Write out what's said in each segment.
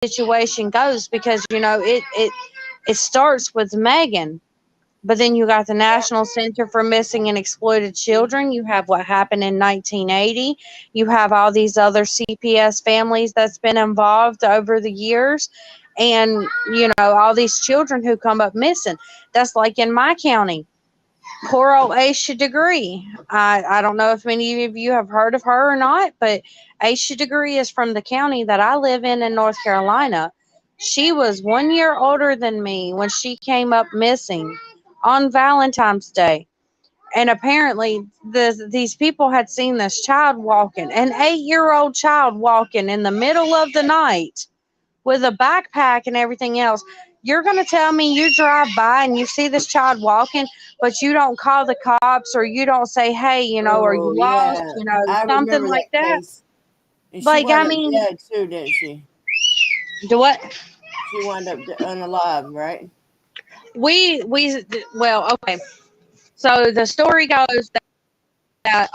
situation goes, because it starts with Megan. But then you got the National Center for Missing and Exploited Children. You have what happened in 1980. You have all these other CPS families that's been involved over the years. And, all these children who come up missing. That's like in my county. Poor old Aisha Degree. I don't know if many of you have heard of her or not, but Aisha Degree is from the county that I live in North Carolina. She was 1 year older than me when she came up missing on Valentine's Day. And apparently these people had seen this child walking, an 8-year-old child walking in the middle of the night with a backpack and everything else. You're going to tell me you drive by and you see this child walking, but you don't call the cops, or you don't say, hey, are you Oh, lost? yeah. I Something remember like that that. case. And she Like, I wound up mean, dead too, didn't she? do what? She wound up unalive, right? Well, okay. So the story goes that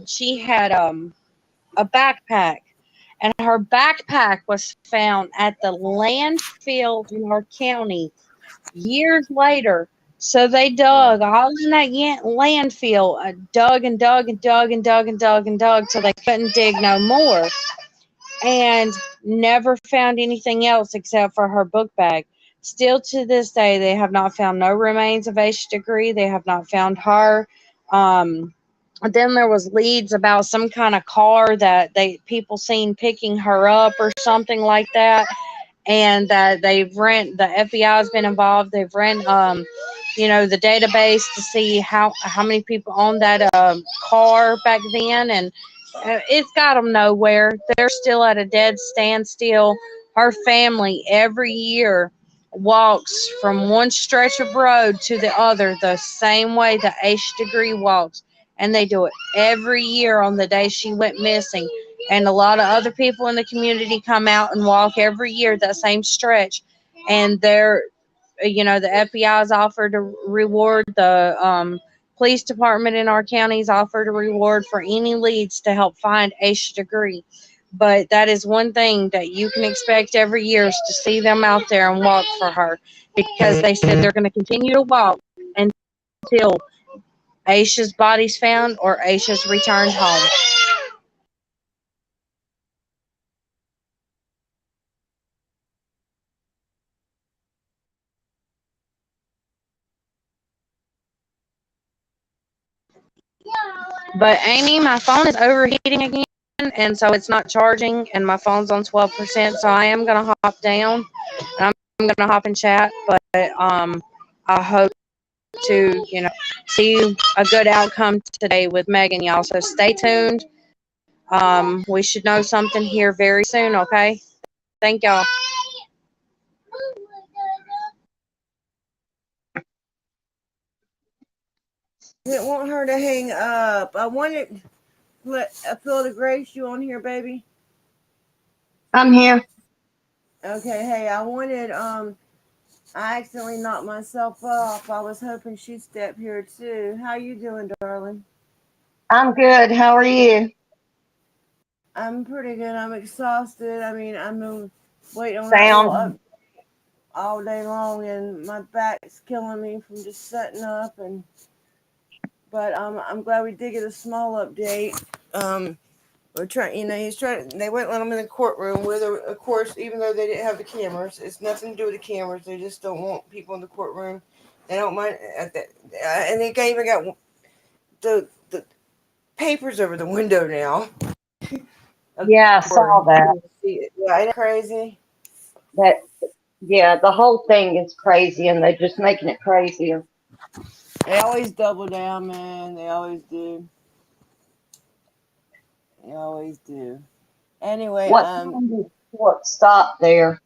she had a backpack, and her backpack was found at the landfill in our county years later. So they dug all in that landfill, dug and dug and dug and dug and dug and dug till they couldn't dig no more, and never found anything else except for her book bag. Still to this day, they have not found no remains of Aisha Degree. They have not found her. Then there was leads about some kind of car that people seen picking her up or something like that, and that the FBI has been involved. They've ran the database to see how many people owned that car back then, and it's got them nowhere. They're still at a dead standstill. Her family every year walks from one stretch of road to the other the same way that Aisha Degree walks, and they do it every year on the day she went missing. And a lot of other people in the community come out and walk every year that same stretch. And the FBI's offered a reward. The police department in our counties offered a reward for any leads to help find Aisha Degree. But that is one thing that you can expect every year, is to see them out there and walk for her, because they said they're going to continue to walk until Aisha's body's found or Aisha's returned home. But Amy, my phone is overheating again, and so it's not charging, and my phone's on 12%. So I am gonna hop down, and I'm gonna hop in chat. But I hope to see a good outcome today with Megan, y'all. So stay tuned. We should know something here very soon. Okay. Thank y'all. Didn't want her to hang up. I wanted Phil to grace you on here, baby. I'm here. Okay, hey, I wanted I accidentally knocked myself off. I was hoping she'd step here too. How you doing, darling? I'm good. How are you? I'm pretty good. I'm exhausted. I mean, I'm waiting on that little Sound. update all day long, and my back's killing me from just setting up. But I'm glad we did get a small update. We're trying, he's trying. They wouldn't let him in the courtroom with, of course, even though they didn't have the cameras. It's nothing to do with the cameras. They just don't want people in the courtroom. They don't mind, and they even got the papers over the window now. Yeah, I saw that. Yeah, ain't that crazy? Yeah, the whole thing is crazy, and they're just making it crazier. They always double down, man. They always do. They always do. Anyway, What time did court stop there?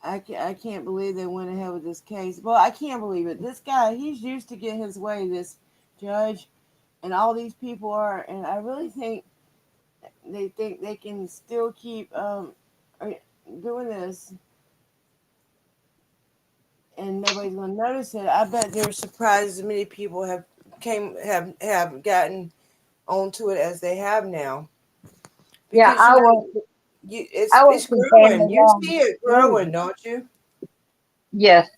I can't believe they went ahead with this case. Well, I can't believe it. This guy, he's used to get his way, this judge, and all these people are, and I really think they can still keep doing this, and nobody's going to notice it. I bet they're surprised as many people have gotten onto it as they have now. Yeah, because you know I it's work in growing. family You law. see it growing, don't you? Yes,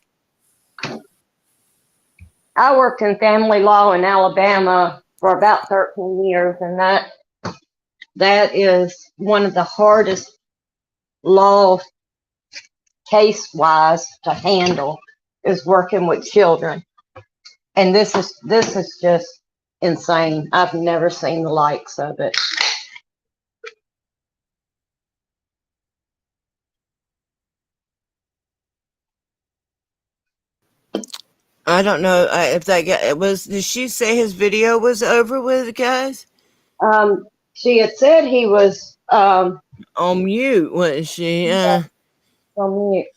I worked in family law in Alabama for about 13 years, and that is one of the hardest law case-wise to handle is working with children. And this is just insane. I've never seen the likes of it. I don't know if that guy it was. Did she say his video was over with, guys? She had said he was On mute, wasn't she? on mute.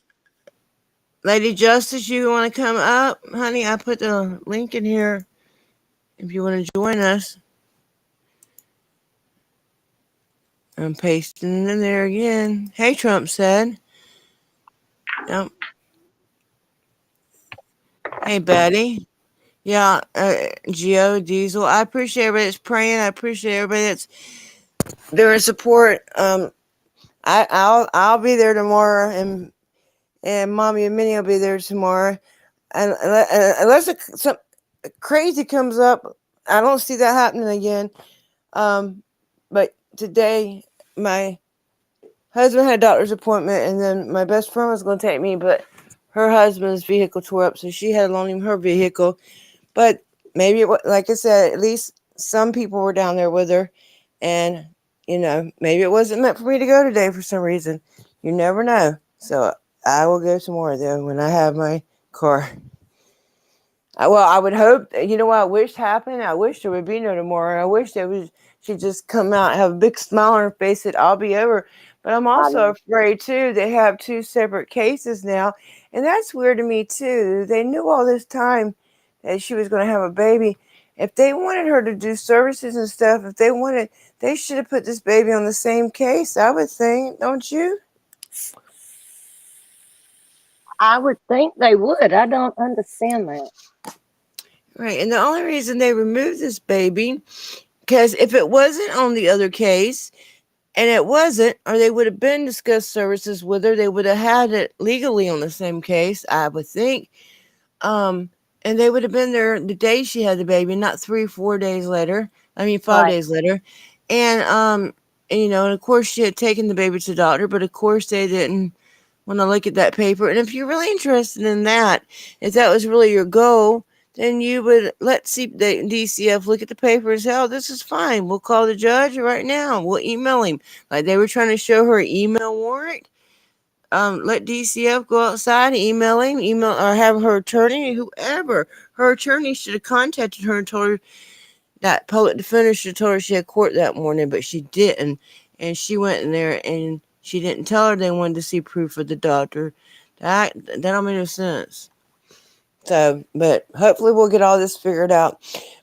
Lady Justice, you want to come up, honey? I put the link in here if you want to join us. I'm pasting it in there again. Hey, Trump said. Yep. Hey, Betty. Yeah, Geo Diesel. I appreciate everybody that's praying. I appreciate everybody that's there in support. I'll be there tomorrow, and Mommy and Minnie will be there tomorrow. And unless some crazy comes up, I don't see that happening again. But today my husband had a doctor's appointment, and then my best friend was going to take me, but her husband's vehicle tore up, so she had to loan him her vehicle. But maybe, like I said, at least some people were down there with her, and maybe it wasn't meant for me to go today for some reason. You never know. So I will go tomorrow though when I have my car. Well, I would hope. You know what I wish happened? I wish there would be no tomorrow. I wish she'd just come out and have a big smile on her face that I'll be over. But I'm also afraid too. They have two separate cases now, and that's weird to me too. They knew all this time that she was going to have a baby. If they wanted her to do services and stuff, they should have put this baby on the same case. I would think, don't you? I would think they would. I don't understand that. Right, and the only reason they removed this baby, because if it wasn't on the other case, and it wasn't, or they would have been discussed services with her, they would have had it legally on the same case, I would think. And they would have been there the day she had the baby, not 3-4 days later. 5 days later. And and of course she had taken the baby to the doctor, but of course they didn't want to look at that paper. And if you're really interested in that, if that was really your goal, then you would let the DCF look at the paper and say, oh, this is fine. We'll call the judge right now. We'll email him. Like they were trying to show her an email warrant. Let DCF go outside and email him, or have her attorney, whoever. Her attorney should have contacted her and told her that public defender should have told her she had court that morning, but she didn't. And she went in there and she didn't tell her they wanted to see proof of the doctor. That don't make no sense. So, but hopefully we'll get all this figured out.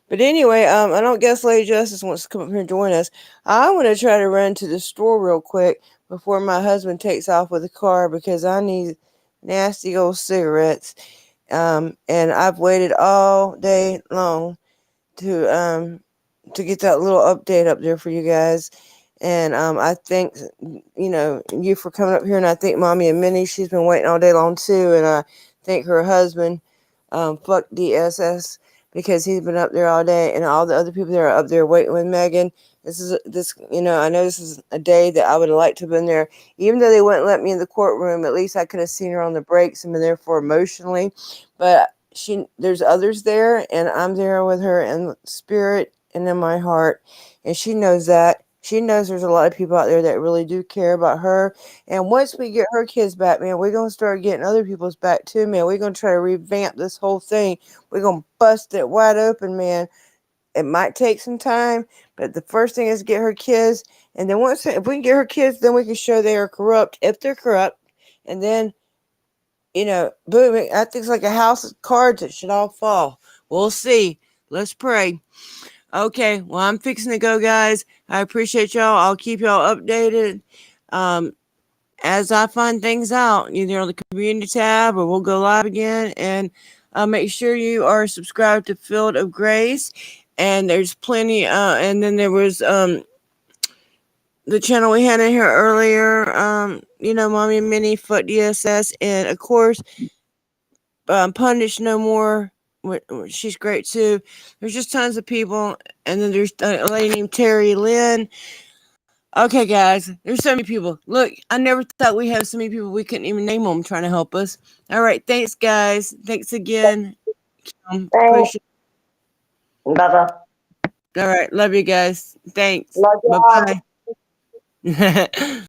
But anyway, I don't guess Lady Justice wants to come up here and join us. I want to try to run to the store real quick before my husband takes off with the car because I need nasty old cigarettes. And I've waited all day long to get that little update up there for you guys. And I thank you for coming up here, and I thank Mommy and Minnie. She's been waiting all day long too, and I thank her husband, fuck DSS, because he's been up there all day, and all the other people that are up there waiting with Megan. I know this is a day that I would have liked to have been there, even though they wouldn't let me in the courtroom. At least I could have seen her on the breaks and been there for emotionally. But there's others there, and I'm there with her in spirit and in my heart, and she knows that. She knows there's a lot of people out there that really do care about her. And once we get her kids back, man, we're going to start getting other people's back too, man. We're going to try to revamp this whole thing. We're going to bust it wide open, man. It might take some time, but the first thing is get her kids. And then if we can get her kids, then we can show they are corrupt, if they're corrupt. And then, boom, I think it's like a house of cards that should all fall. We'll see. Let's pray. Okay, well, I'm fixing to go, guys. I appreciate y'all. I'll keep y'all updated as I find things out, either on the community tab or we'll go live again. And make sure you are subscribed to Field of Grace. And there's plenty. And then there was the channel we had in here earlier. You know, Mommy and Minnie, Foot DSS, and of course, Punish No More. She's great too. There's just tons of people, and then there's a lady named Terry Lynn. Okay, guys, there's so many people. Look, I never thought we had so many people we couldn't even name them trying to help us. All right, thanks, guys. Thanks again. Thanks. Appreciate Bye-bye. All right, love you guys. Thanks. Love you all. Bye bye.